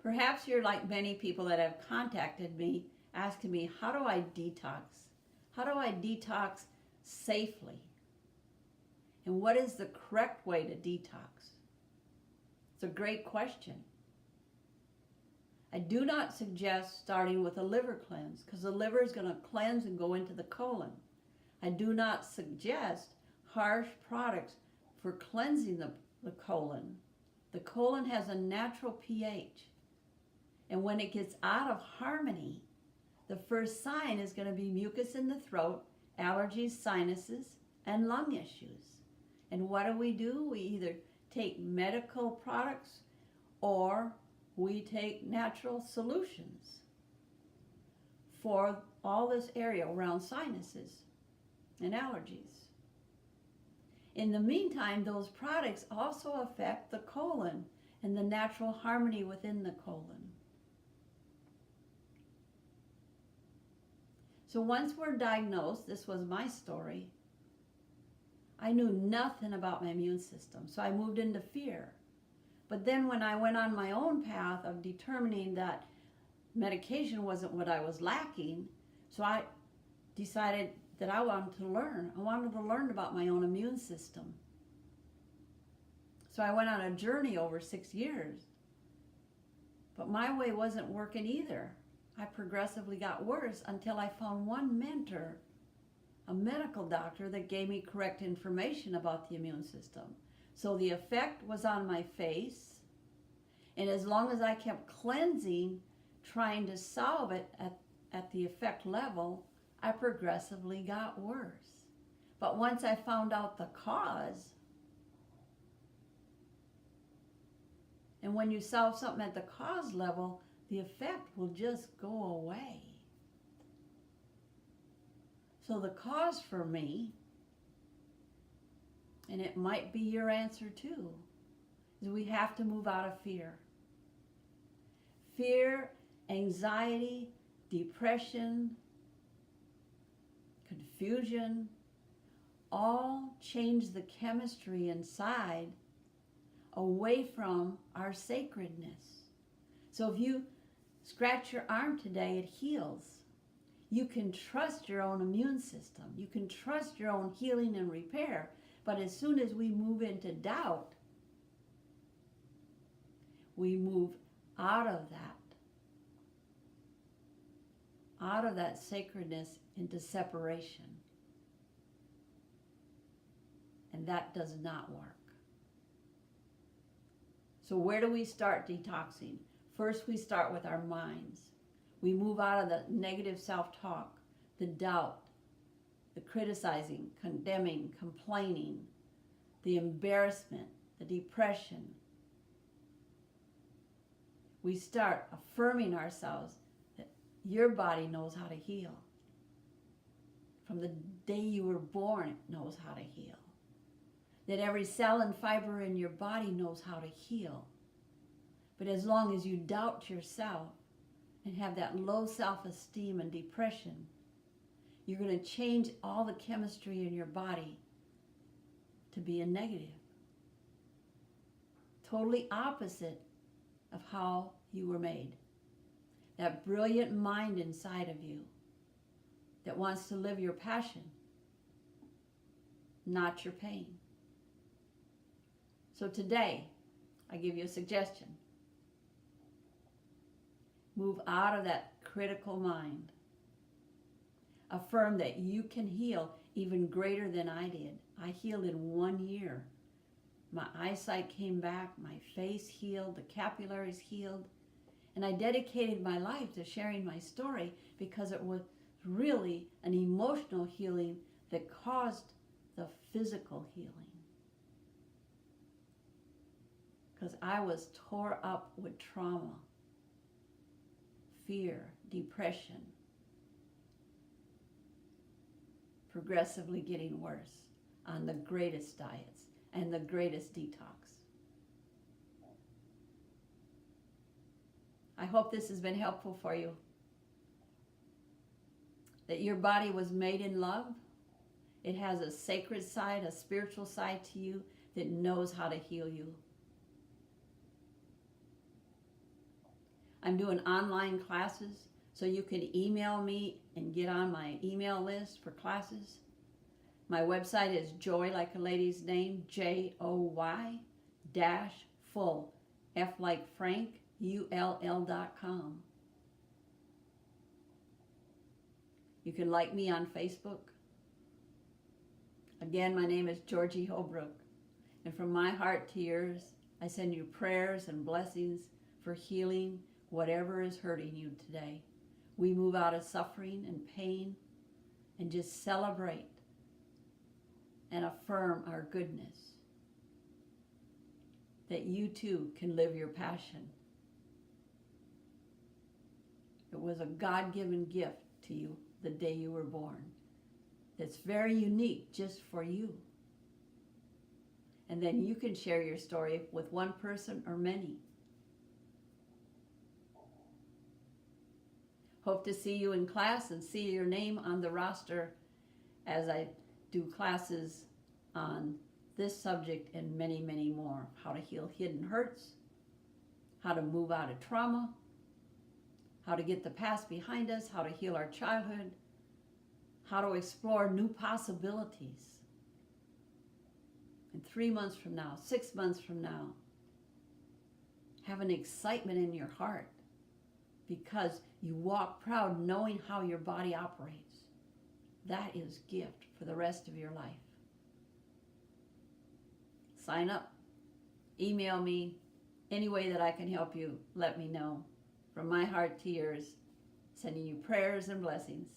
Perhaps you're like many people that have contacted me asking me, how do I detox? How do I detox safely? And what is the correct way to detox? It's a great question. I do not suggest starting with a liver cleanse because the liver is going to cleanse and go into the colon. I do not suggest harsh products for cleansing the colon. The colon has a natural pH. And when it gets out of harmony, the first sign is going to be mucus in the throat, allergies, sinuses, and lung issues. And what do? We either take medical products or we take natural solutions for all this area around sinuses and allergies. In the meantime, those products also affect the colon and the natural harmony within the colon. So once we're diagnosed, this was my story, I knew nothing about my immune system, so I moved into fear. But then when I went on my own path of determining that medication wasn't what I was lacking, so I decided that I wanted to learn. I wanted to learn about my own immune system. So I went on a journey over 6 years. But my way wasn't working either. I progressively got worse until I found one mentor, a medical doctor, that gave me correct information about the immune system. So the effect was on my face, and as long as I kept cleansing, trying to solve it at the effect level, I progressively got worse. But once I found out the cause, and when you solve something at the cause level, the effect will just go away. So the cause for me, and it might be your answer too, is we have to move out of fear. Fear, anxiety, depression, confusion, all change the chemistry inside away from our sacredness. So if you scratch your arm today, it heals. You can trust your own immune system. You can trust your own healing and repair. But as soon as we move into doubt, we move out of that sacredness into separation. And that does not work. So where do we start detoxing? First, we start with our minds. We move out of the negative self-talk, the doubt, the criticizing, condemning, complaining, the embarrassment, the depression. We start affirming ourselves that your body knows how to heal. From the day you were born, it knows how to heal. That every cell and fiber in your body knows how to heal. But as long as you doubt yourself and have that low self-esteem and depression, you're going to change all the chemistry in your body to be a negative. Totally opposite of how you were made. That brilliant mind inside of you that wants to live your passion, not your pain. So today, I give you a suggestion. Move out of that critical mind. Affirm that you can heal even greater than I did. I healed in 1 year. My eyesight came back, my face healed, the capillaries healed, and I dedicated my life to sharing my story because it was really an emotional healing that caused the physical healing. Because I was tore up with trauma, fear, depression, progressively getting worse on the greatest diets and the greatest detox. I hope this has been helpful for you. That your body was made in love. It has a sacred side, a spiritual side to you that knows how to heal you. I'm doing online classes, so you can email me and get on my email list for classes. My website is joy, like a lady's name, JOY dash full, F like Frank, ULL.com. You can like me on Facebook. Again, my name is Georgie Holbrook, and from my heart to yours, I send you prayers and blessings for healing whatever is hurting you today. We move out of suffering and pain and just celebrate and affirm our goodness, that you too can live your passion. It was a God-given gift to you the day you were born. That's very unique just for you. And then you can share your story with one person or many. Hope to see you in class and see your name on the roster as I do classes on this subject and many, many more. How to heal hidden hurts, how to move out of trauma, how to get the past behind us, how to heal our childhood, how to explore new possibilities. And 3 months from now, 6 months from now, have an excitement in your heart because you walk proud knowing how your body operates. That is gift for the rest of your life. Sign up. Email me. Any way that I can help you, let me know. From my heart to yours, sending you prayers and blessings.